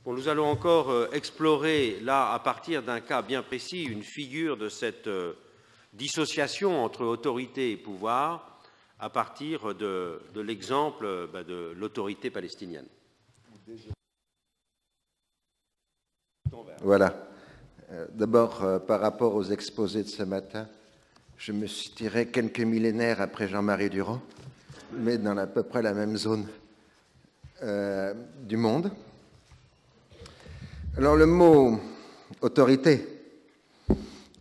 Bon, nous allons encore explorer, là, à partir d'un cas bien précis, une figure de cette dissociation entre autorité et pouvoir, à partir de l'exemple de l'autorité palestinienne. Voilà. D'abord, par rapport aux exposés de ce matin, je me situerai quelques millénaires après Jean-Marie Durand, mais dans à peu près la même zone du monde. Alors le mot autorité,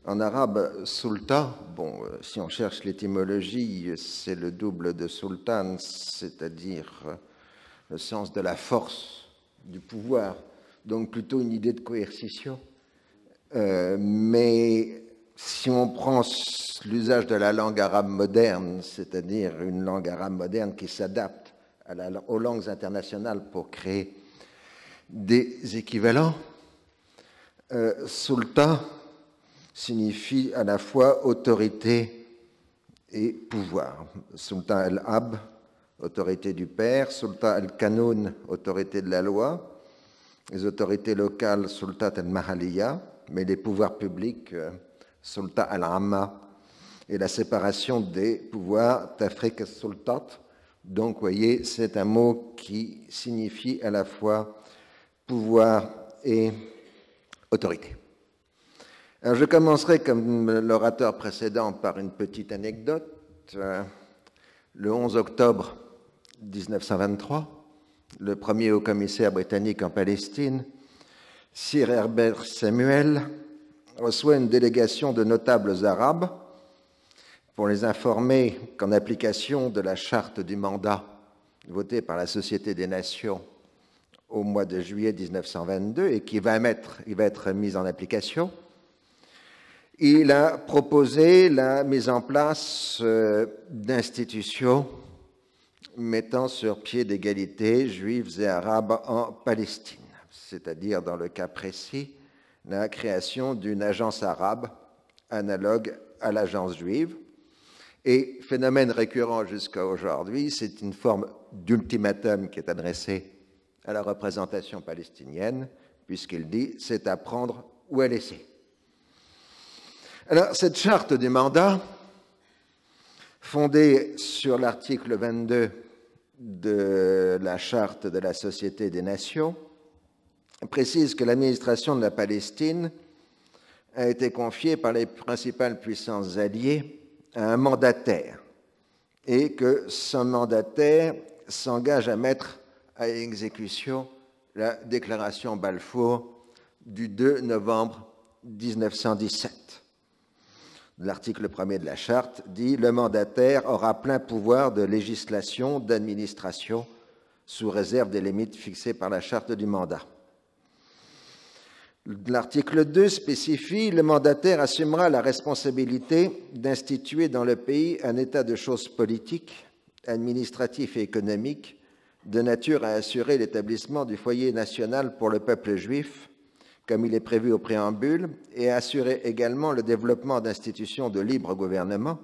en arabe sultan, bon, si on cherche l'étymologie, c'est le double de sultan, c'est-à-dire le sens de la force, du pouvoir, donc plutôt une idée de coercition. Mais si on prend l'usage de la langue arabe moderne, c'est-à-dire une langue arabe moderne qui s'adapte aux langues internationales pour créer des équivalents, sultan signifie à la fois autorité et pouvoir. Sultan al-Ab, autorité du père, sultan al-Qanoun, autorité de la loi, les autorités locales, sultan al-Mahaliya, mais les pouvoirs publics, sultan al-Amma, et la séparation des pouvoirs, tafriq al-sultat. Donc, vous voyez, c'est un mot qui signifie à la fois pouvoir et autorité. Alors, je commencerai, comme l'orateur précédent, par une petite anecdote. Le 11 octobre 1923, le premier haut-commissaire britannique en Palestine, Sir Herbert Samuel, reçoit une délégation de notables arabes pour les informer qu'en application de la charte du mandat votée par la Société des Nations au mois de juillet 1922 et qui va être mise en application, il a proposé la mise en place d'institutions mettant sur pied d'égalité juifs et arabes en Palestine, c'est-à-dire, dans le cas précis, la création d'une agence arabe analogue à l'agence juive. Et phénomène récurrent jusqu'à aujourd'hui, c'est une forme d'ultimatum qui est adressé à la représentation palestinienne, puisqu'il dit « c'est à prendre ou à laisser ». Alors, cette charte du mandat, fondée sur l'article 22 de la Charte de la Société des Nations, précise que l'administration de la Palestine a été confiée par les principales puissances alliées à un mandataire et que ce mandataire s'engage à mettre à exécution la déclaration Balfour du 2 novembre 1917. L'article 1er de la Charte dit « Le mandataire aura plein pouvoir de législation, d'administration, sous réserve des limites fixées par la Charte du mandat. » L'article 2 spécifie « Le mandataire assumera la responsabilité d'instituer dans le pays un état de choses politiques, administratif et économique de nature à assurer l'établissement du foyer national pour le peuple juif, comme il est prévu au préambule, et à assurer également le développement d'institutions de libre gouvernement. »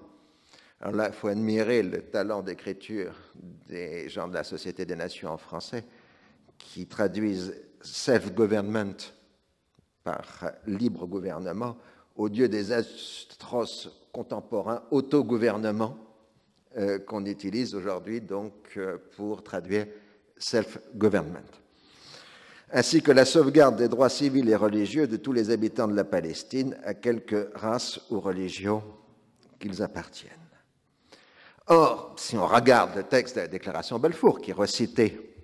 Alors là, il faut admirer le talent d'écriture des gens de la Société des Nations en français qui traduisent « self-government » par libre gouvernement, au lieu des atroces contemporains autogouvernement qu'on utilise aujourd'hui donc pour traduire self-government, ainsi que la sauvegarde des droits civils et religieux de tous les habitants de la Palestine, à quelque race ou religion qu'ils appartiennent. Or, si on regarde le texte de la déclaration Balfour, qui est recité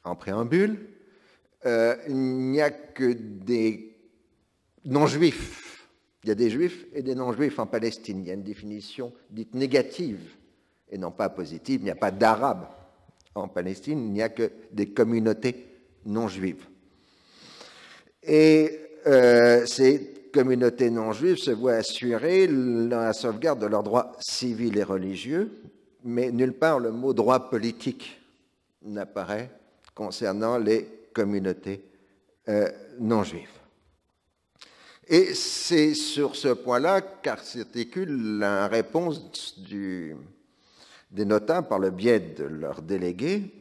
en préambule, il n'y a que des non-juifs. Il y a des juifs et des non-juifs en Palestine. Il y a une définition dite négative et non pas positive. Il n'y a pas d'arabes en Palestine, il n'y a que des communautés non-juives. Et ces communautés non-juives se voient assurer la sauvegarde de leurs droits civils et religieux, mais nulle part le mot droit politique n'apparaît concernant les communautés non-juives. Et c'est sur ce point-là qu'articule la réponse des notables par le biais de leur délégué,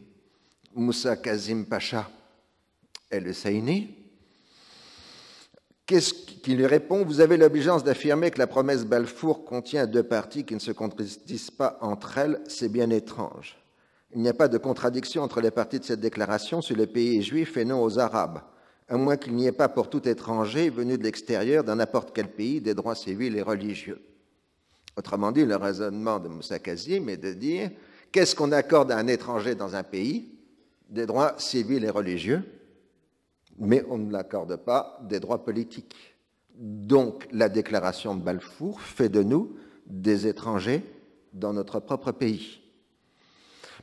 Moussa Kazim Pacha, el-Husseini, qui lui répond « Vous avez l'obligeance d'affirmer que la promesse Balfour contient deux parties qui ne se contredisent pas entre elles, c'est bien étrange. Il n'y a pas de contradiction entre les parties de cette déclaration si le pays est juif et non aux Arabes, à moins qu'il n'y ait pas pour tout étranger venu de l'extérieur d'un n'importe quel pays des droits civils et religieux. » Autrement dit, le raisonnement de Moussa Kazim est de dire « Qu'est-ce qu'on accorde à un étranger dans un pays? Des droits civils et religieux, mais on ne l'accorde pas des droits politiques. Donc, la déclaration de Balfour fait de nous des étrangers dans notre propre pays. »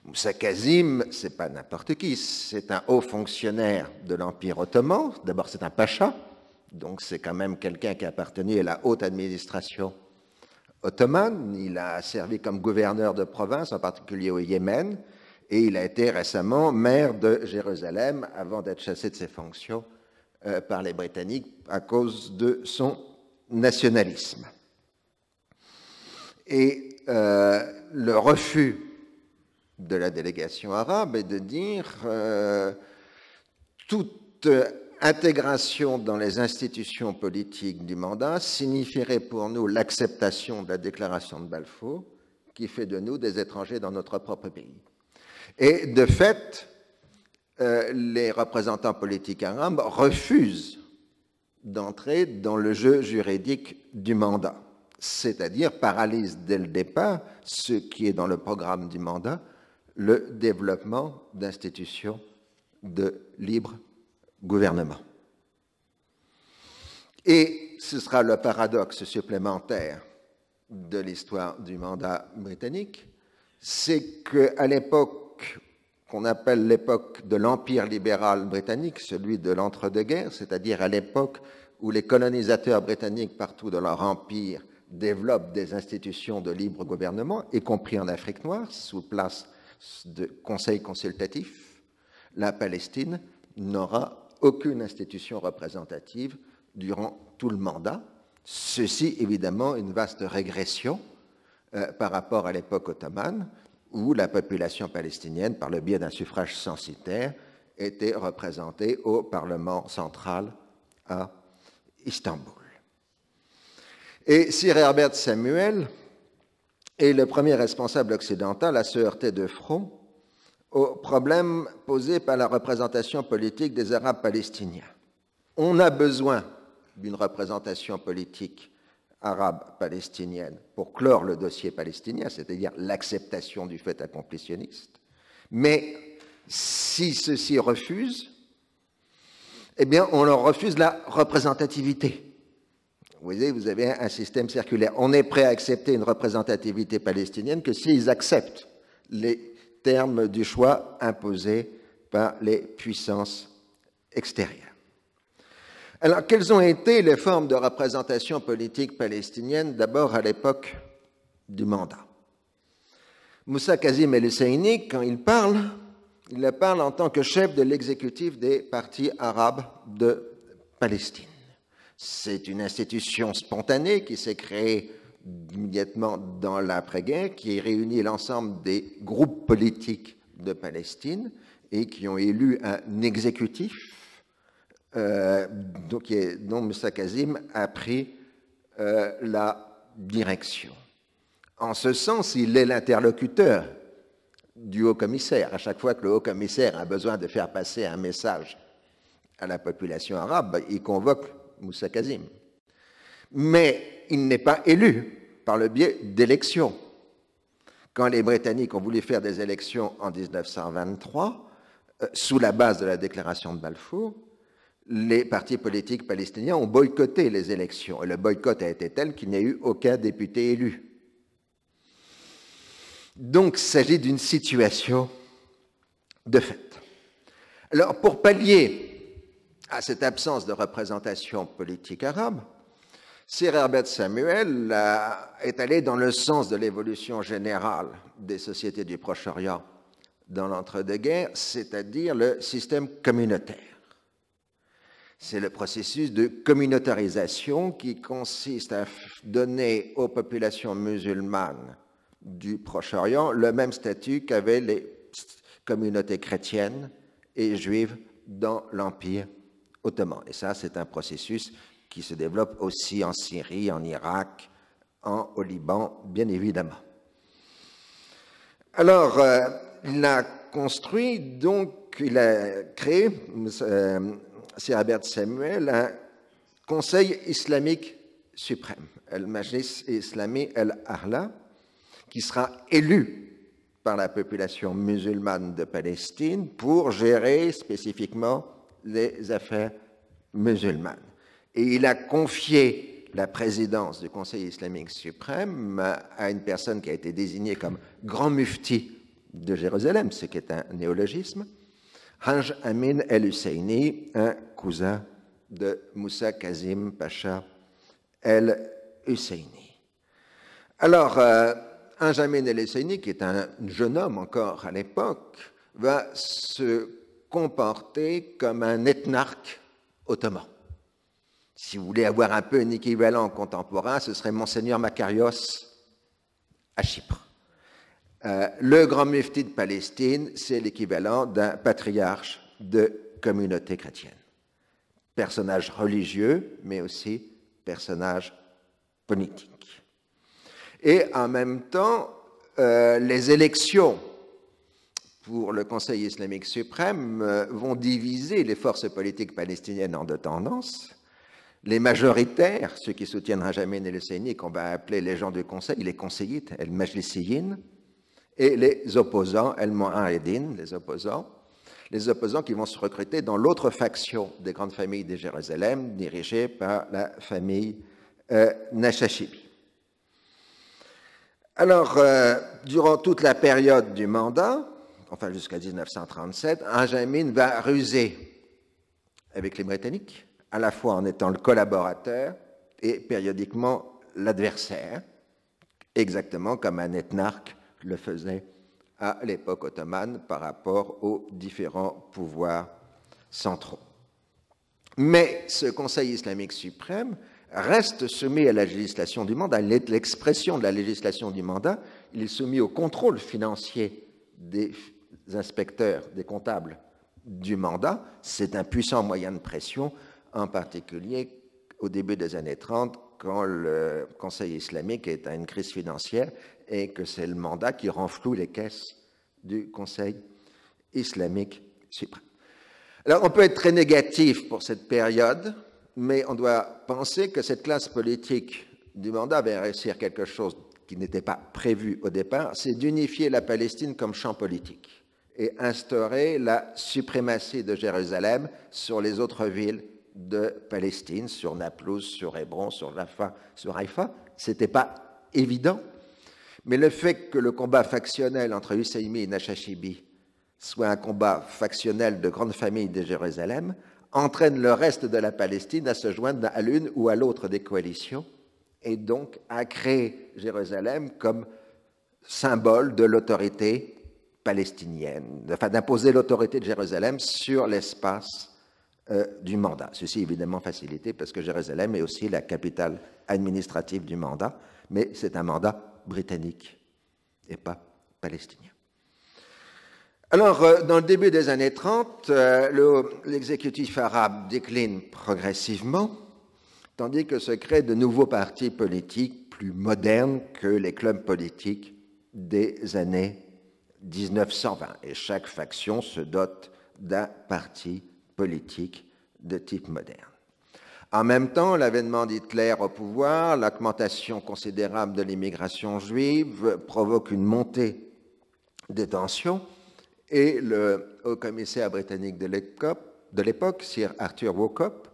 Moussa Kazim, ce n'est pas n'importe qui, c'est un haut fonctionnaire de l'Empire ottoman. D'abord, c'est un pacha, donc c'est quand même quelqu'un qui appartenait à la haute administration ottomane. Il a servi comme gouverneur de province, en particulier au Yémen, et il a été récemment maire de Jérusalem avant d'être chassé de ses fonctions par les Britanniques à cause de son nationalisme. Et le refus de la délégation arabe est de dire toute intégration dans les institutions politiques du mandat signifierait pour nous l'acceptation de la déclaration de Balfour qui fait de nous des étrangers dans notre propre pays. Et de fait, les représentants politiques arabes refusent d'entrer dans le jeu juridique du mandat, c'est-à-dire paralysent dès le départ ce qui est dans le programme du mandat, le développement d'institutions de libre gouvernement. Et ce sera le paradoxe supplémentaire de l'histoire du mandat britannique, c'est qu'à l'époque qu'on appelle l'époque de l'Empire libéral britannique, celui de l'entre-deux-guerres, c'est-à-dire à l'époque où les colonisateurs britanniques partout dans leur empire développent des institutions de libre gouvernement, y compris en Afrique noire, sous place de conseils consultatifs, la Palestine n'aura aucune institution représentative durant tout le mandat. Ceci, évidemment, une vaste régression par rapport à l'époque ottomane, où la population palestinienne, par le biais d'un suffrage censitaire, était représentée au Parlement central à Istanbul. Et Sir Herbert Samuel est le premier responsable occidental à se heurter de front au problème posé par la représentation politique des Arabes palestiniens. On a besoin d'une représentation politique arabe palestinienne pour clore le dossier palestinien, c'est-à-dire l'acceptation du fait accomplitionniste. Mais si ceux-ci refusent, eh bien, on leur refuse la représentativité. Vous voyez, vous avez un système circulaire. On est prêt à accepter une représentativité palestinienne que s'ils acceptent les termes du choix imposés par les puissances extérieures. Alors, quelles ont été les formes de représentation politique palestinienne, d'abord à l'époque du mandat? Moussa Kazim el-Husseini, quand il le parle en tant que chef de l'exécutif des partis arabes de Palestine. C'est une institution spontanée qui s'est créée immédiatement dans l'après-guerre, qui réunit l'ensemble des groupes politiques de Palestine et qui ont élu un exécutif dont Moussa Kazim a pris la direction. En ce sens, il est l'interlocuteur du haut-commissaire. À chaque fois que le haut-commissaire a besoin de faire passer un message à la population arabe, il convoque Moussa Kazim. Mais il n'est pas élu par le biais d'élections. Quand les Britanniques ont voulu faire des élections en 1923, sous la base de la déclaration de Balfour, les partis politiques palestiniens ont boycotté les élections. Et le boycott a été tel qu'il n'y a eu aucun député élu. Donc, il s'agit d'une situation de fait. Alors, pour pallier à cette absence de représentation politique arabe, Sir Herbert Samuel est allé dans le sens de l'évolution générale des sociétés du Proche-Orient dans l'entre-deux-guerres, c'est-à-dire le système communautaire. C'est le processus de communautarisation qui consiste à donner aux populations musulmanes du Proche-Orient le même statut qu'avaient les communautés chrétiennes et juives dans l'Empire ottoman. Et ça, c'est un processus qui se développe aussi en Syrie, en Irak, au Liban, bien évidemment. Alors, il a construit, donc, il a créé, Sir Herbert Samuel, un Conseil islamique suprême, Al-Majlis Islami al-A'la, qui sera élu par la population musulmane de Palestine pour gérer spécifiquement les affaires musulmanes. Et il a confié la présidence du Conseil islamique suprême à une personne qui a été désignée comme grand mufti de Jérusalem, ce qui est un néologisme, Haj Amin el-Husseini, un cousin de Moussa Kazim Pacha el-Husseini. Alors, Haj Amin el-Husseini, qui est un jeune homme encore à l'époque, va se comporter comme un ethnarque ottoman. Si vous voulez avoir un peu un équivalent contemporain, ce serait Monseigneur Makarios à Chypre. Le grand mufti de Palestine, c'est l'équivalent d'un patriarche de communauté chrétienne. Personnage religieux, mais aussi personnage politique. Et en même temps, les élections pour le Conseil islamique suprême vont diviser les forces politiques palestiniennes en deux tendances. Les majoritaires, ceux qui soutiennent Haj Amin el-Husseini, qu'on va appeler les gens du Conseil, les conseillites, el majlisiyin, et les opposants, el mu'ahidin, les opposants qui vont se recruter dans l'autre faction des grandes familles de Jérusalem, dirigée par la famille Nashashibi. Alors, durant toute la période du mandat, enfin jusqu'à 1937, Haj Amin va ruser avec les Britanniques, à la fois en étant le collaborateur et périodiquement l'adversaire, exactement comme un ethnarque le faisait à l'époque ottomane par rapport aux différents pouvoirs centraux. Mais ce Conseil islamique suprême reste soumis à la législation du mandat. L'expression de la législation du mandat, il est soumis au contrôle financier des inspecteurs, des comptables du mandat. C'est un puissant moyen de pression, en particulier au début des années 30, quand le Conseil islamique est à une crise financière et que c'est le mandat qui renfloue les caisses du Conseil islamique suprême. Alors, on peut être très négatif pour cette période, mais on doit penser que cette classe politique du mandat va réussir quelque chose qui n'était pas prévu au départ, c'est d'unifier la Palestine comme champ politique et instaurer la suprématie de Jérusalem sur les autres villes de Palestine, sur Naplouse, sur Hébron, sur Jaffa, sur Haïfa. Ce n'était pas évident, mais le fait que le combat factionnel entre Husseini et Nashashibi soit un combat factionnel de grandes familles de Jérusalem entraîne le reste de la Palestine à se joindre à l'une ou à l'autre des coalitions et donc à créer Jérusalem comme symbole de l'autorité palestinienne, enfin d'imposer l'autorité de Jérusalem sur l'espace du mandat. Ceci est évidemment facilité parce que Jérusalem est aussi la capitale administrative du mandat, mais c'est un mandat britannique et pas palestinien. Alors, dans le début des années 30, l'exécutif arabe décline progressivement, tandis que se créent de nouveaux partis politiques plus modernes que les clubs politiques des années 1920. Et chaque faction se dote d'un parti politique de type moderne. En même temps, l'avènement d'Hitler au pouvoir, l'augmentation considérable de l'immigration juive provoque une montée des tensions et le haut-commissaire britannique de l'époque, Sir Arthur Waucop,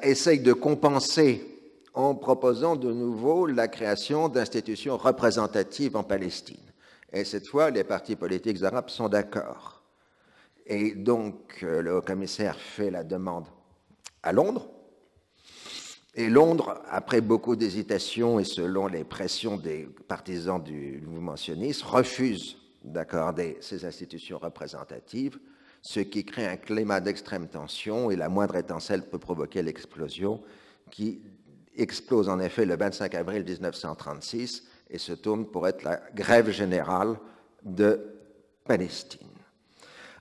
essaye de compenser en proposant de nouveau la création d'institutions représentatives en Palestine. Et cette fois, les partis politiques arabes sont d'accord. Et donc, le haut-commissaire fait la demande à Londres. Et Londres, après beaucoup d'hésitations et selon les pressions des partisans du mouvement sioniste, refuse d'accorder ces institutions représentatives, ce qui crée un climat d'extrême tension et la moindre étincelle peut provoquer l'explosion qui explose en effet le 25 avril 1936 et se tourne pour être la grève générale de Palestine.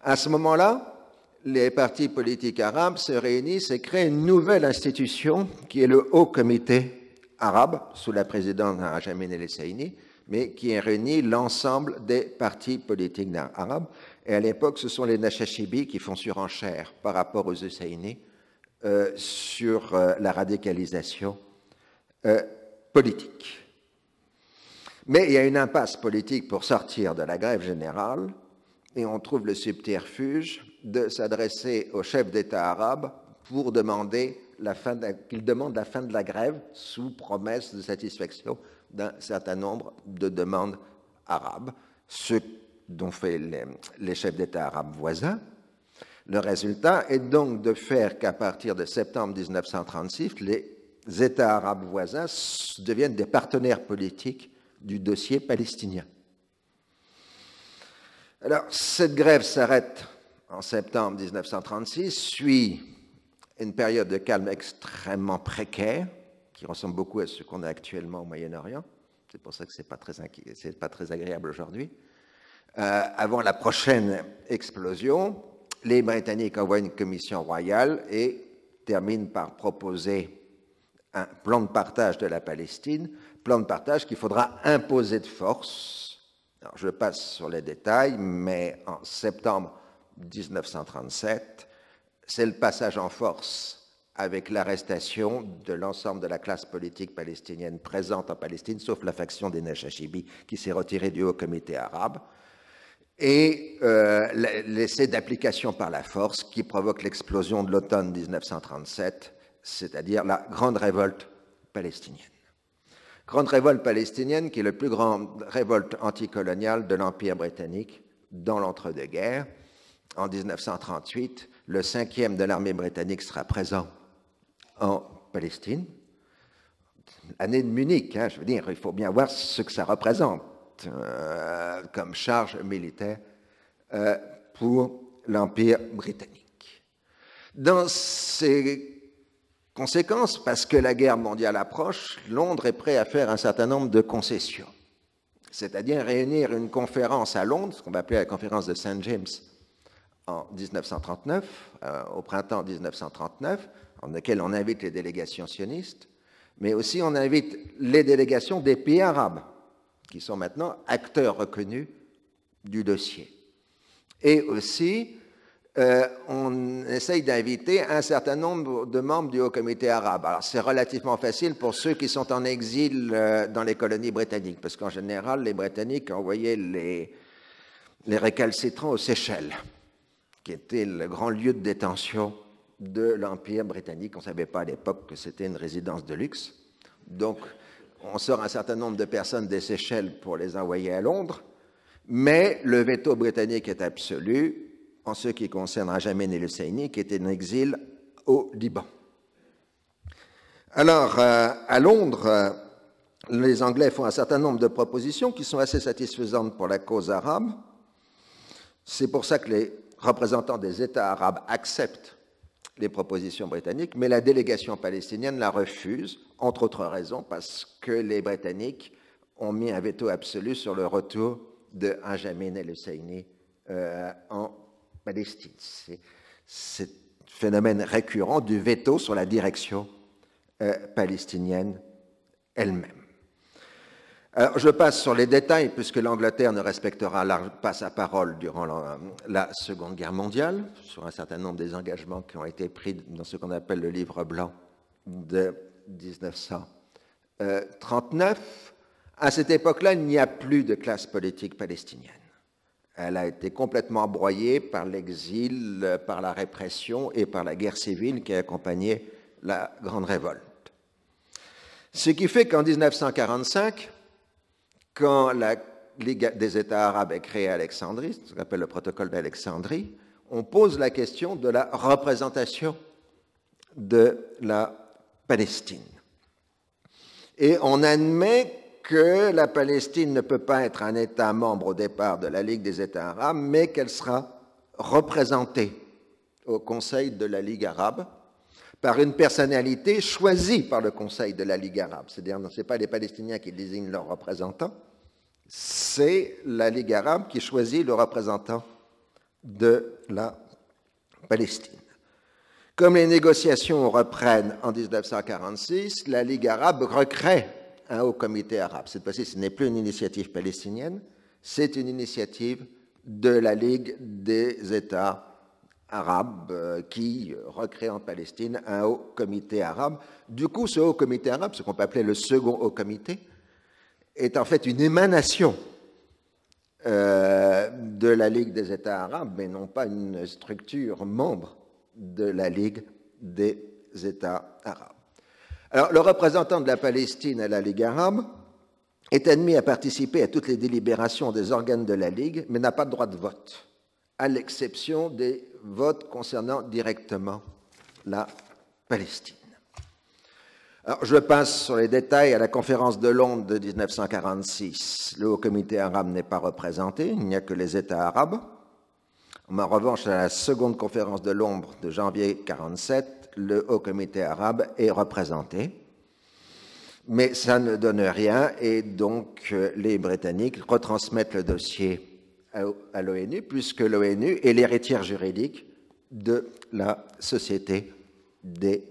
À ce moment-là, les partis politiques arabes se réunissent et créent une nouvelle institution qui est le Haut Comité arabe, sous la présidence d'Haj Amin el-Husseini, mais qui réunit l'ensemble des partis politiques arabes. Et à l'époque, ce sont les Nashashibis qui font surenchère par rapport aux Husseini sur la radicalisation politique. Mais il y a une impasse politique pour sortir de la grève générale, et on trouve le subterfuge de s'adresser au chef d'État arabe pour demander qu'il demande la fin de la grève sous promesse de satisfaction d'un certain nombre de demandes arabes, ce dont fait les chefs d'État arabes voisins. Le résultat est donc de faire qu'à partir de septembre 1936, les États arabes voisins deviennent des partenaires politiques du dossier palestinien. Alors, cette grève s'arrête en septembre 1936, suit une période de calme extrêmement précaire, qui ressemble beaucoup à ce qu'on a actuellement au Moyen-Orient. C'est pour ça que ce n'est pas très agréable aujourd'hui. Avant la prochaine explosion, les Britanniques envoient une commission royale et terminent par proposer un plan de partage de la Palestine, plan de partage qu'il faudra imposer de force. Alors, je passe sur les détails, mais en septembre 1937, c'est le passage en force avec l'arrestation de l'ensemble de la classe politique palestinienne présente en Palestine, sauf la faction des Nashashibis qui s'est retirée du Haut Comité arabe, et l'essai d'application par la force qui provoque l'explosion de l'automne 1937, c'est-à-dire la Grande Révolte palestinienne. Grande Révolte palestinienne qui est la plus grande révolte anticoloniale de l'Empire britannique dans l'entre-deux-guerres. En 1938, le 5e de l'armée britannique sera présent en Palestine. Année de Munich, je veux dire, il faut bien voir ce que ça représente comme charge militaire pour l'Empire britannique. Dans ces conséquences, parce que la guerre mondiale approche, Londres est prêt à faire un certain nombre de concessions, c'est-à-dire réunir une conférence à Londres, ce qu'on va appeler la conférence de St. James en 1939, au printemps 1939, en laquelle on invite les délégations sionistes, mais aussi on invite les délégations des pays arabes, qui sont maintenant acteurs reconnus du dossier. Et aussi, on essaye d'inviter un certain nombre de membres du Haut Comité arabe. Alors, c'est relativement facile pour ceux qui sont en exil dans les colonies britanniques, parce qu'en général, les Britanniques envoyaient les récalcitrants aux Seychelles, qui était le grand lieu de détention de l'Empire britannique. On ne savait pas à l'époque que c'était une résidence de luxe. Donc, on sort un certain nombre de personnes des Seychelles pour les envoyer à Londres, mais le veto britannique est absolu en ce qui concerne Haj Amin el-Husseini, qui était en exil au Liban. Alors, à Londres, les Anglais font un certain nombre de propositions qui sont assez satisfaisantes pour la cause arabe. C'est pour ça que les représentants des États arabes acceptent les propositions britanniques, mais la délégation palestinienne la refuse, entre autres raisons, parce que les Britanniques ont mis un veto absolu sur le retour de Haj Amin el-Husseini en Palestine. C'est un phénomène récurrent du veto sur la direction palestinienne elle-même. Alors, je passe sur les détails, puisque l'Angleterre ne respectera pas sa parole durant la Seconde Guerre mondiale, sur un certain nombre des engagements qui ont été pris dans ce qu'on appelle le Livre blanc de 1939. À cette époque-là, il n'y a plus de classe politique palestinienne. Elle a été complètement broyée par l'exil, par la répression et par la guerre civile qui a accompagné la Grande Révolte. Ce qui fait qu'en 1945, quand la Ligue des États arabes est créée à Alexandrie, ce qu'on appelle le protocole d'Alexandrie, on pose la question de la représentation de la Palestine. Et on admet que la Palestine ne peut pas être un État membre au départ de la Ligue des États arabes, mais qu'elle sera représentée au Conseil de la Ligue arabe par une personnalité choisie par le Conseil de la Ligue arabe. C'est-à-dire, ce n'est pas les Palestiniens qui désignent leurs représentants, c'est la Ligue arabe qui choisit le représentant de la Palestine. Comme les négociations reprennent en 1946, la Ligue arabe recrée un haut comité arabe. Cette fois-ci, ce n'est plus une initiative palestinienne, c'est une initiative de la Ligue des États arabes qui recrée en Palestine un haut comité arabe. Du coup, ce haut comité arabe, ce qu'on peut appeler le second haut comité, est en fait une émanation de la Ligue des États arabes, mais non pas une structure membre de la Ligue des États arabes. Alors, le représentant de la Palestine à la Ligue arabe est admis à participer à toutes les délibérations des organes de la Ligue, mais n'a pas de droit de vote, à l'exception des votes concernant directement la Palestine. Alors, je passe sur les détails à la conférence de Londres de 1946. Le Haut Comité arabe n'est pas représenté, il n'y a que les États arabes. En revanche, à la seconde conférence de Londres de janvier 1947, le Haut Comité arabe est représenté. Mais ça ne donne rien et donc les Britanniques retransmettent le dossier à l'ONU puisque l'ONU est l'héritière juridique de la Société des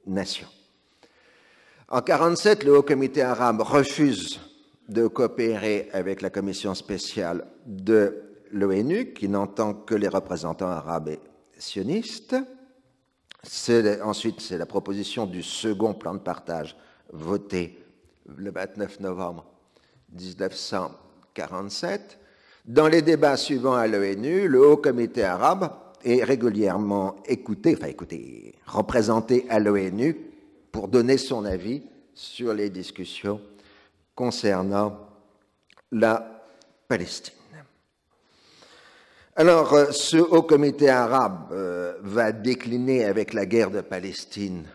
Nations. En 1947, le Haut Comité arabe refuse de coopérer avec la commission spéciale de l'ONU, qui n'entend que les représentants arabes et sionistes. Ensuite, c'est la proposition du second plan de partage voté le 29 novembre 1947. Dans les débats suivants à l'ONU, le Haut Comité arabe est régulièrement représenté à l'ONU pour donner son avis sur les discussions concernant la Palestine. Alors, ce Haut Comité arabe va décliner avec la guerre de Palestine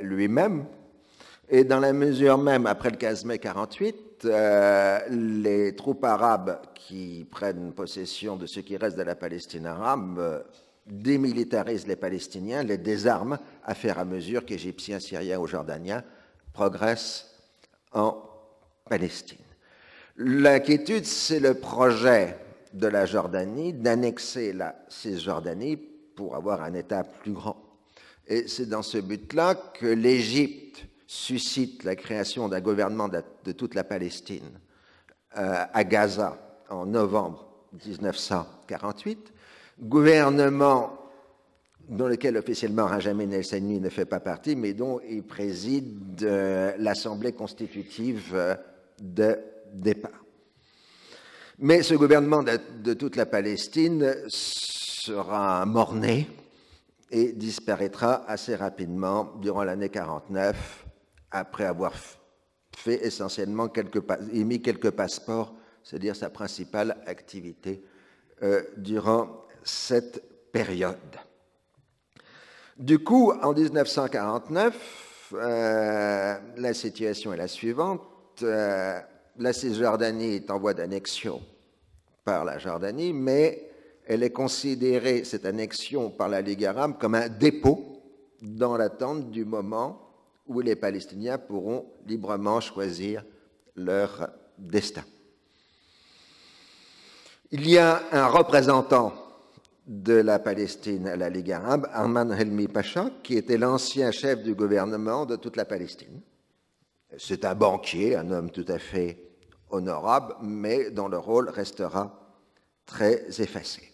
lui-même, et dans la mesure même, après le 15 mai 1948, les troupes arabes qui prennent possession de ce qui reste de la Palestine arabe démilitarisent les Palestiniens, les désarment à faire à mesure qu'Égyptiens, Syriens ou Jordaniens progressent en Palestine. L'inquiétude, c'est le projet de la Jordanie d'annexer la Cisjordanie pour avoir un État plus grand. Et c'est dans ce but-là que l'Égypte suscite la création d'un gouvernement de toute la Palestine à Gaza en novembre 1948, gouvernement dans lequel officiellement Benjamin el-Saini ne fait pas partie, mais dont il préside l'Assemblée constitutive de départ. Mais ce gouvernement de toute la Palestine sera mort-né et disparaîtra assez rapidement durant l'année 1949, après avoir fait essentiellement émis quelques passeports, c'est-à-dire sa principale activité durant cette période. Du coup, en 1949, la situation est la suivante. La Cisjordanie est en voie d'annexion par la Jordanie, mais elle est considérée, cette annexion par la Ligue arabe, comme un dépôt dans l'attente du moment où les Palestiniens pourront librement choisir leur destin. Il y a un représentant de la Palestine à la Ligue arabe, Arman Helmi Pacha, qui était l'ancien chef du gouvernement de toute la Palestine. C'est un banquier, un homme tout à fait honorable, mais dont le rôle restera très effacé.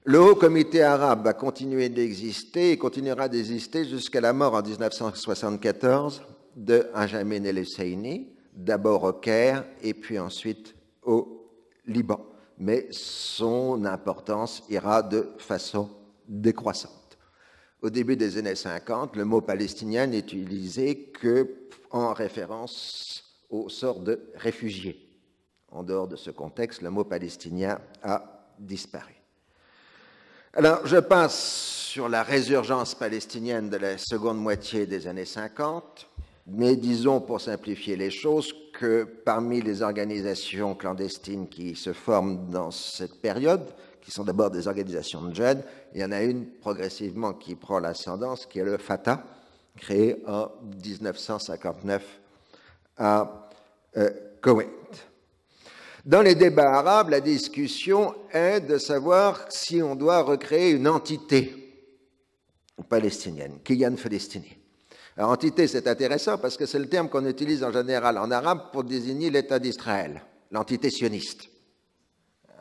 Le Haut Comité arabe va continuer d'exister et continuera d'exister jusqu'à la mort en 1974 de Benjamin el-Saini, d'abord au Caire et puis ensuite au Liban. Mais son importance ira de façon décroissante. Au début des années 50, le mot palestinien n'est utilisé qu'en référence au sort de réfugiés. En dehors de ce contexte, le mot palestinien a disparu. Alors, je passe sur la résurgence palestinienne de la seconde moitié des années 50, mais disons, pour simplifier les choses, que parmi les organisations clandestines qui se forment dans cette période, qui sont d'abord des organisations de jeunes, il y en a une progressivement qui prend l'ascendance, qui est le Fatah, créé en 1959 à Koweït. Dans les débats arabes, la discussion est de savoir si on doit recréer une entité palestinienne, Kiyan Palestini. Alors, entité, c'est intéressant parce que c'est le terme qu'on utilise en général en arabe pour désigner l'État d'Israël, l'entité sioniste.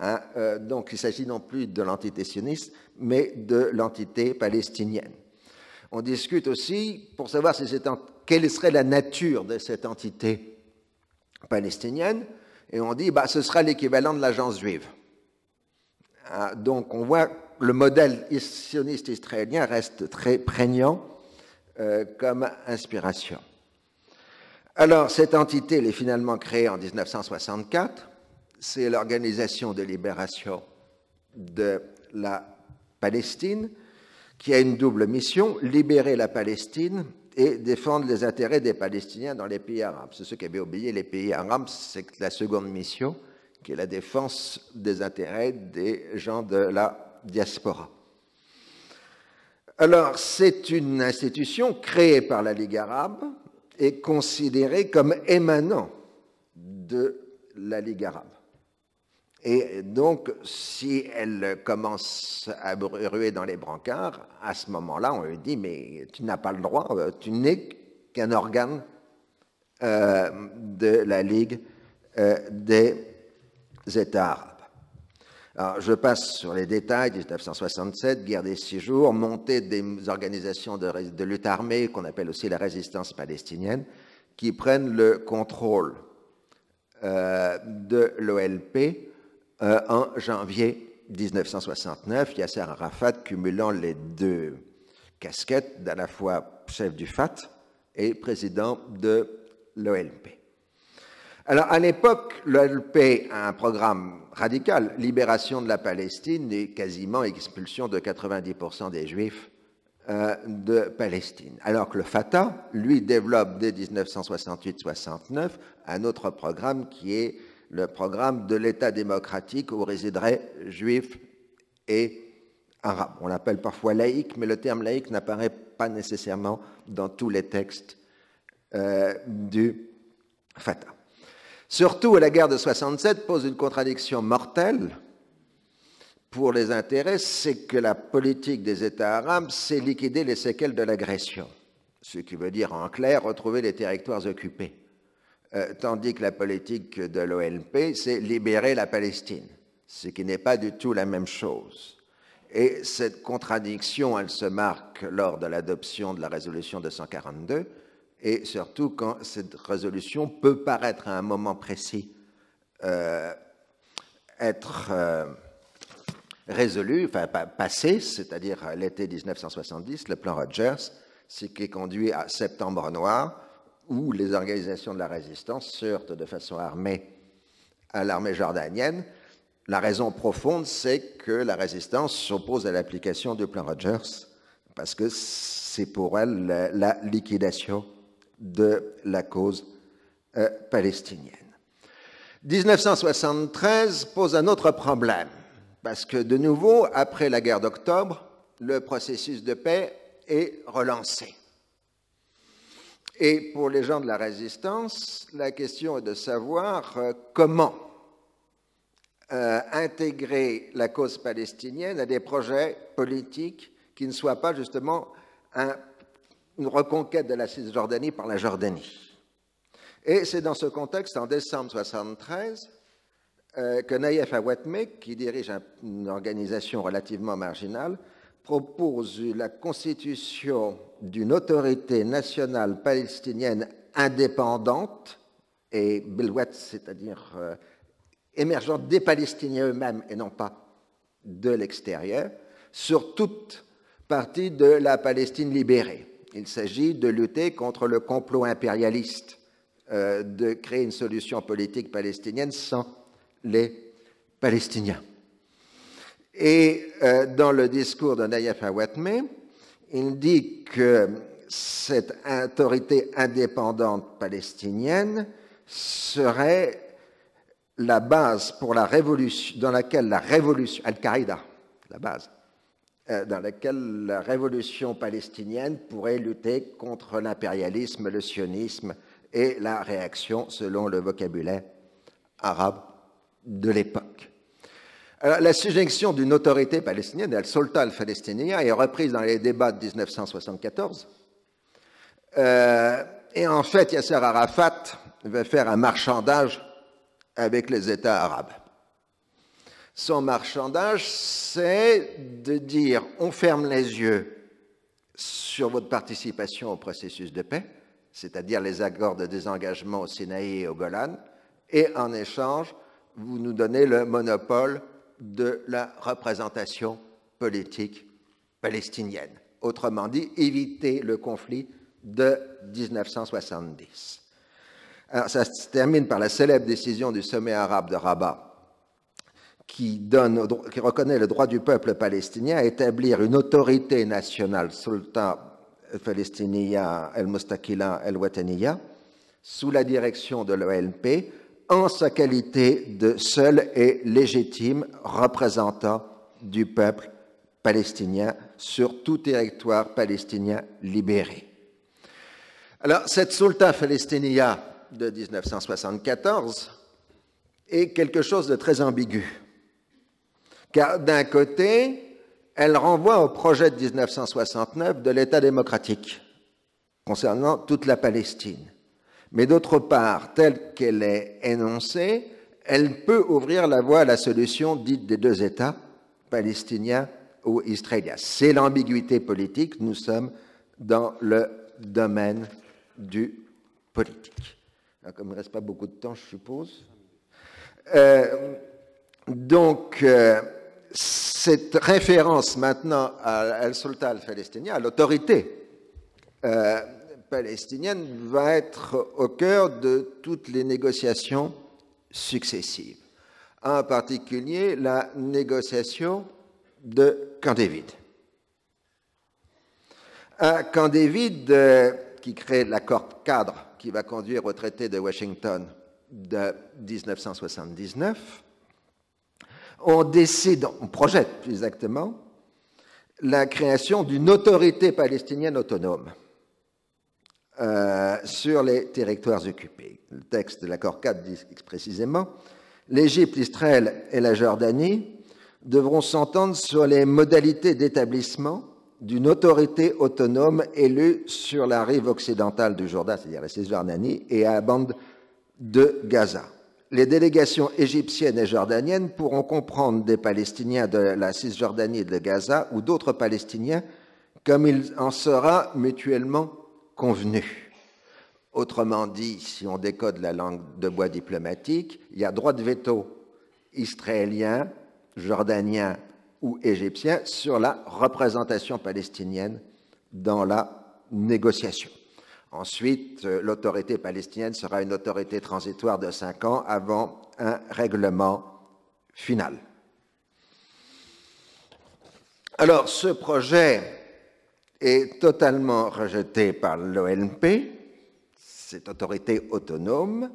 Hein, donc, il s'agit non plus de l'entité sioniste, mais de l'entité palestinienne. On discute aussi pour savoir si quelle serait la nature de cette entité palestinienne, et on dit ce sera l'équivalent de l'agence juive. Hein, donc, on voit le modèle sioniste israélien reste très prégnant comme inspiration. Alors, cette entité, elle est finalement créée en 1964. C'est l'Organisation de libération de la Palestine, qui a une double mission, libérer la Palestine et défendre les intérêts des Palestiniens dans les pays arabes. C'est ceux qui avaient oublié les pays arabes, c'est la seconde mission, qui est la défense des intérêts des gens de la diaspora. Alors, c'est une institution créée par la Ligue arabe et considérée comme émanant de la Ligue arabe. Et donc, si elle commence à ruer dans les brancards, à ce moment-là, on lui dit « mais tu n'as pas le droit, tu n'es qu'un organe de la Ligue des États arabes ». Alors, je passe sur les détails, 1967, guerre des 6 jours, montée des organisations de lutte armée, qu'on appelle aussi la résistance palestinienne, qui prennent le contrôle de l'OLP en janvier 1969, Yasser Arafat cumulant les deux casquettes, d'à la fois chef du FAT et président de l'OLP. Alors, à l'époque, l'OLP a un programme radical, libération de la Palestine et quasiment expulsion de 90% des Juifs de Palestine. Alors que le Fatah, lui, développe dès 1968-69 un autre programme qui est le programme de l'État démocratique où résideraient Juifs et Arabes. On l'appelle parfois laïque, mais le terme laïque n'apparaît pas nécessairement dans tous les textes du Fatah. Surtout, la guerre de 67 pose une contradiction mortelle pour les intérêts, c'est que la politique des États arabes, c'est liquider les séquelles de l'agression, ce qui veut dire en clair retrouver les territoires occupés, tandis que la politique de l'OLP, c'est libérer la Palestine, ce qui n'est pas du tout la même chose. Et cette contradiction, elle se marque lors de l'adoption de la résolution 242, et surtout quand cette résolution peut paraître à un moment précis être résolue, enfin passée, c'est-à-dire l'été 1970, le plan Rogers, ce qui conduit à Septembre Noir, où les organisations de la résistance se heurtent de façon armée à l'armée jordanienne. La raison profonde, c'est que la résistance s'oppose à l'application du plan Rogers, parce que c'est pour elle la liquidation de la cause palestinienne. 1973 pose un autre problème, parce que de nouveau, après la guerre d'octobre, le processus de paix est relancé. Et pour les gens de la résistance, la question est de savoir comment intégrer la cause palestinienne à des projets politiques qui ne soient pas justement une reconquête de la Cisjordanie par la Jordanie. Et c'est dans ce contexte, en décembre 1973, que Naïef Awatmeh, qui dirige une organisation relativement marginale, propose la constitution d'une autorité nationale palestinienne indépendante et bilwet, c'est-à-dire émergente des Palestiniens eux-mêmes et non pas de l'extérieur, sur toute partie de la Palestine libérée. Il s'agit de lutter contre le complot impérialiste, de créer une solution politique palestinienne sans les Palestiniens. Et dans le discours de Naïef Awatmeh, il dit que cette autorité indépendante palestinienne serait la base pour la révolution, dans laquelle la révolution, Al-Qaïda, la base, dans laquelle la révolution palestinienne pourrait lutter contre l'impérialisme, le sionisme et la réaction, selon le vocabulaire arabe, de l'époque. Alors, la suggestion d'une autorité palestinienne, al-Sultan al-Palestinien, est reprise dans les débats de 1974. Et en fait, Yasser Arafat va faire un marchandage avec les États arabes. Son marchandage, c'est de dire on ferme les yeux sur votre participation au processus de paix, c'est-à-dire les accords de désengagement au Sinaï et au Golan, et en échange, vous nous donnez le monopole de la représentation politique palestinienne. Autrement dit, éviter le conflit de 1970. Alors, ça se termine par la célèbre décision du sommet arabe de Rabat qui reconnaît le droit du peuple palestinien à établir une autorité nationale, Sultan Palestiniya al-Mustaqila al-Wataniya, sous la direction de l'OLP, en sa qualité de seul et légitime représentant du peuple palestinien sur tout territoire palestinien libéré. Alors, cette Sultan Palestiniya de 1974 est quelque chose de très ambigu. Car d'un côté, elle renvoie au projet de 1969 de l'État démocratique concernant toute la Palestine. Mais d'autre part, telle qu'elle est énoncée, elle peut ouvrir la voie à la solution dite des deux États, palestiniens ou israéliens. C'est l'ambiguïté politique, nous sommes dans le domaine du politique. Alors, comme il ne reste pas beaucoup de temps, je suppose. Cette référence maintenant à al-Sultan al-Palestinien, à l'autorité palestinienne, va être au cœur de toutes les négociations successives. En particulier, la négociation de Camp David. Camp David, qui crée l'accord cadre qui va conduire au traité de Washington de 1979, on projette plus exactement la création d'une autorité palestinienne autonome sur les territoires occupés. Le texte de l'accord cadre dit précisément « L'Égypte, Israël et la Jordanie devront s'entendre sur les modalités d'établissement d'une autorité autonome élue sur la rive occidentale du Jourdain, c'est-à-dire la Cisjordanie, et à la bande de Gaza. Les délégations égyptiennes et jordaniennes pourront comprendre des Palestiniens de la Cisjordanie et de Gaza ou d'autres Palestiniens comme il en sera mutuellement convenu. » Autrement dit, si on décode la langue de bois diplomatique, il y a droit de veto israélien, jordanien ou égyptien sur la représentation palestinienne dans la négociation. Ensuite, l'autorité palestinienne sera une autorité transitoire de 5 ans avant un règlement final. Alors, ce projet est totalement rejeté par l'OLP, cette autorité autonome,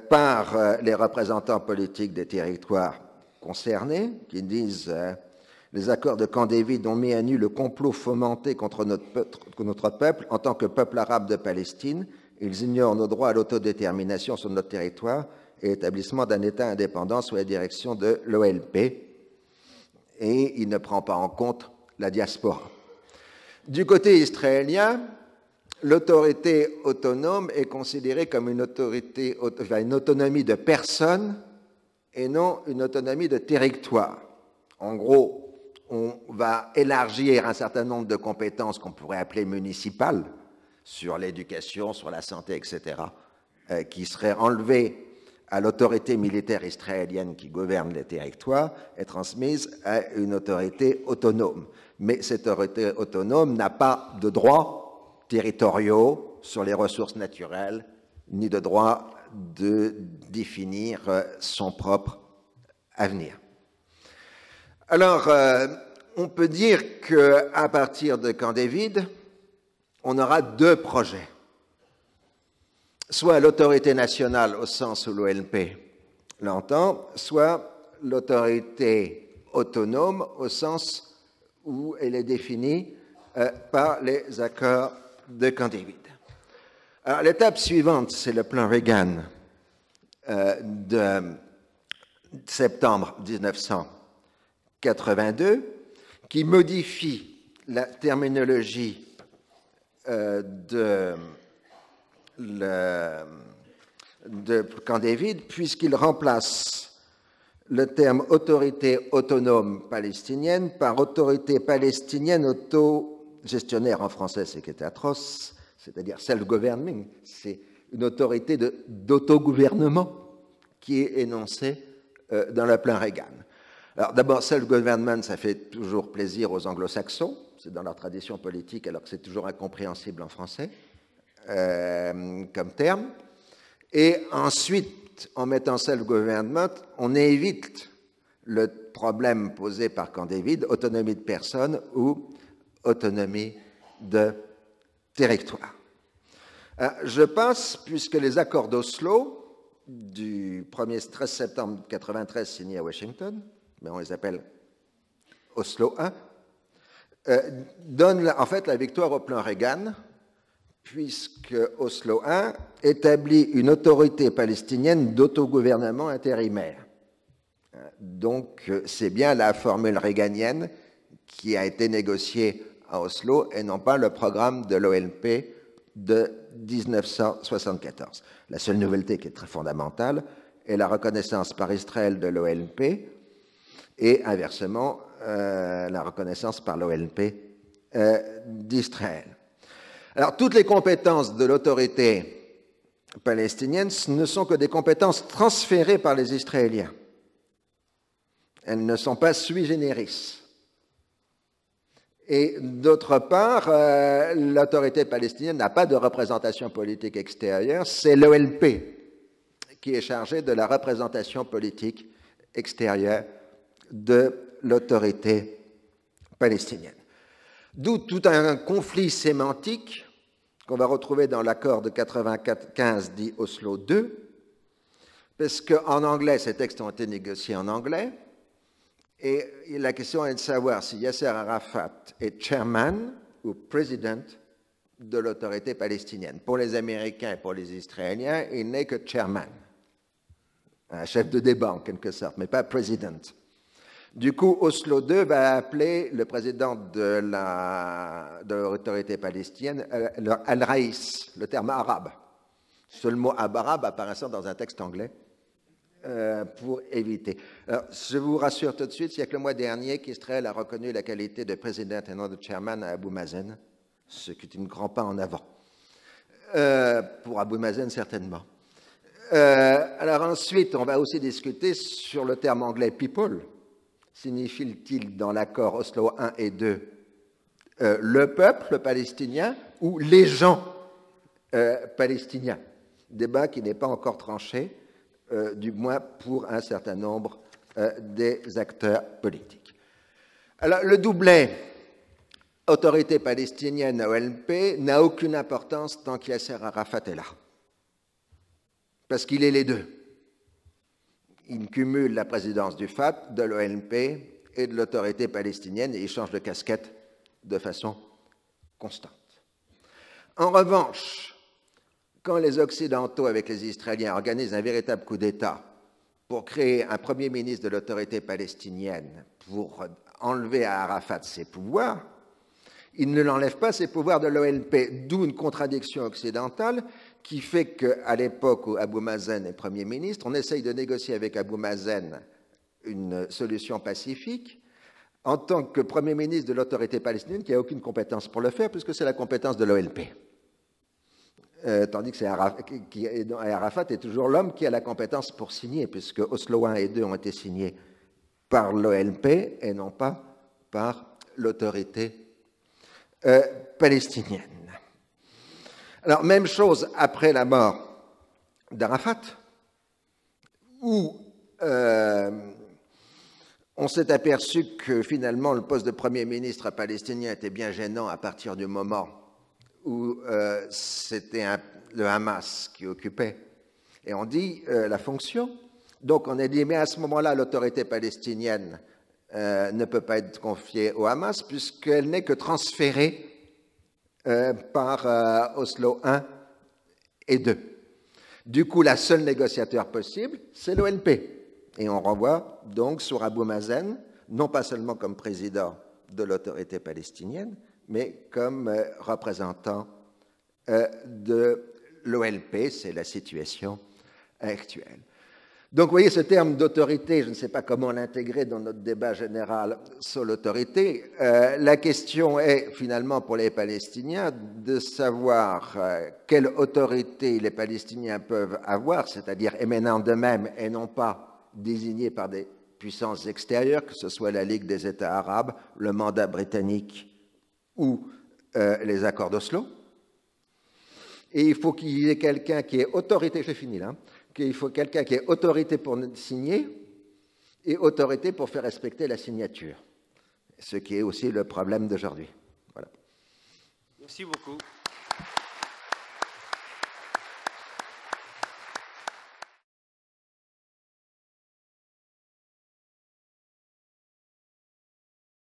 par les représentants politiques des territoires concernés, qui disent les accords de Camp David ont mis à nu le complot fomenté contre notre peuple en tant que peuple arabe de Palestine. Ils ignorent nos droits à l'autodétermination sur notre territoire et l'établissement d'un État indépendant sous la direction de l'OLP. Et il ne prend pas en compte la diaspora. Du côté israélien, l'autorité autonome est considérée comme une autonomie de personne et non une autonomie de territoire. En gros, on va élargir un certain nombre de compétences qu'on pourrait appeler municipales, sur l'éducation, sur la santé, etc., qui seraient enlevées à l'autorité militaire israélienne qui gouverne les territoires et transmises à une autorité autonome. Mais cette autorité autonome n'a pas de droits territoriaux sur les ressources naturelles, ni de droit de définir son propre avenir. Alors, on peut dire qu'à partir de Camp David, on aura deux projets. Soit l'autorité nationale au sens où l'OLP l'entend, soit l'autorité autonome au sens où elle est définie par les accords de Camp David. Alors, l'étape suivante, c'est le plan Reagan de septembre 1982, qui modifie la terminologie de Camp David, puisqu'il remplace le terme autorité autonome palestinienne par autorité palestinienne autogestionnaire. En français, c'est qui était atroce, c'est-à-dire self-governing, c'est une autorité d'autogouvernement qui est énoncée dans le plan Reagan. Alors d'abord, self-government, ça fait toujours plaisir aux anglo-saxons, c'est dans leur tradition politique, alors que c'est toujours incompréhensible en français comme terme. Et ensuite, en mettant self-government, on évite le problème posé par Camp David, autonomie de personne ou autonomie de territoire. Je passe, puisque les accords d'Oslo du 13 septembre 1993 signés à Washington, mais on les appelle Oslo I, donnent en fait la victoire au plan Reagan, puisque Oslo I établit une autorité palestinienne d'autogouvernement intérimaire. Donc c'est bien la formule réganienne qui a été négociée à Oslo et non pas le programme de l'OLP de 1974. La seule nouveauté qui est très fondamentale est la reconnaissance par Israël de l'OLP et inversement la reconnaissance par l'OLP d'Israël. Alors toutes les compétences de l'autorité palestinienne ne sont que des compétences transférées par les Israéliens. Elles ne sont pas sui generis. Et d'autre part, l'autorité palestinienne n'a pas de représentation politique extérieure, c'est l'OLP qui est chargé de la représentation politique extérieure de l'autorité palestinienne. D'où tout un conflit sémantique qu'on va retrouver dans l'accord de 1995 dit Oslo II, parce qu'en anglais, ces textes ont été négociés en anglais, et la question est de savoir si Yasser Arafat est chairman ou président de l'autorité palestinienne. Pour les Américains et pour les Israéliens, il n'est que chairman, un chef de débat en quelque sorte, mais pas président. Du coup, Oslo II va appeler le président de l'autorité palestinienne Al-Raïs, le terme arabe. Seul mot arabe apparaissant dans un texte anglais. Pour éviter. Alors, je vous rassure tout de suite, il n'y a que le mois dernier qu'Israël a reconnu la qualité de président et non de chairman à Abou Mazen, ce qui est un grand pas en avant. Pour Abou Mazen, certainement. Alors ensuite, on va aussi discuter sur le terme anglais people. Signifie-t-il dans l'accord Oslo 1 et 2 le peuple palestinien ou les gens palestiniens? Débat qui n'est pas encore tranché. Du moins pour un certain nombre des acteurs politiques. Alors, le doublet autorité palestinienne OLP n'a aucune importance tant qu'Yasser Arafat est là, parce qu'il est les deux. Il cumule la présidence du FAT, de l'OLP et de l'autorité palestinienne et il change de casquette de façon constante. En revanche, quand les Occidentaux, avec les Israéliens, organisent un véritable coup d'État pour créer un premier ministre de l'autorité palestinienne pour enlever à Arafat ses pouvoirs, ils ne l'enlèvent pas ses pouvoirs de l'OLP, d'où une contradiction occidentale qui fait qu'à l'époque où Abou Mazen est Premier ministre, on essaye de négocier avec Abou Mazen une solution pacifique en tant que Premier ministre de l'autorité palestinienne qui n'a aucune compétence pour le faire puisque c'est la compétence de l'OLP. Tandis que Arafat est toujours l'homme qui a la compétence pour signer, puisque Oslo 1 et 2 ont été signés par l'OLP et non pas par l'autorité palestinienne. Alors, même chose après la mort d'Arafat, où on s'est aperçu que finalement le poste de Premier ministre palestinien était bien gênant à partir du moment où c'était le Hamas qui occupait, et on dit la fonction. Donc on a dit, mais à ce moment-là, l'autorité palestinienne ne peut pas être confiée au Hamas, puisqu'elle n'est que transférée par Oslo 1 et 2. Du coup, la seule négociateur possible, c'est l'OLP, Et on renvoie donc sur Abou Mazen, non pas seulement comme président de l'autorité palestinienne, mais comme représentant de l'OLP, c'est la situation actuelle. Donc, vous voyez, ce terme d'autorité, je ne sais pas comment l'intégrer dans notre débat général sur l'autorité. La question est, finalement, pour les Palestiniens, de savoir quelle autorité les Palestiniens peuvent avoir, c'est-à-dire émanant d'eux-mêmes et non pas désignée par des puissances extérieures, que ce soit la Ligue des États arabes, le mandat britannique ou les accords d'Oslo. Et il faut qu'il y ait quelqu'un qui ait autorité, j'ai fini là, qu'il faut quelqu'un qui ait autorité pour signer et autorité pour faire respecter la signature, ce qui est aussi le problème d'aujourd'hui. Voilà. Merci beaucoup.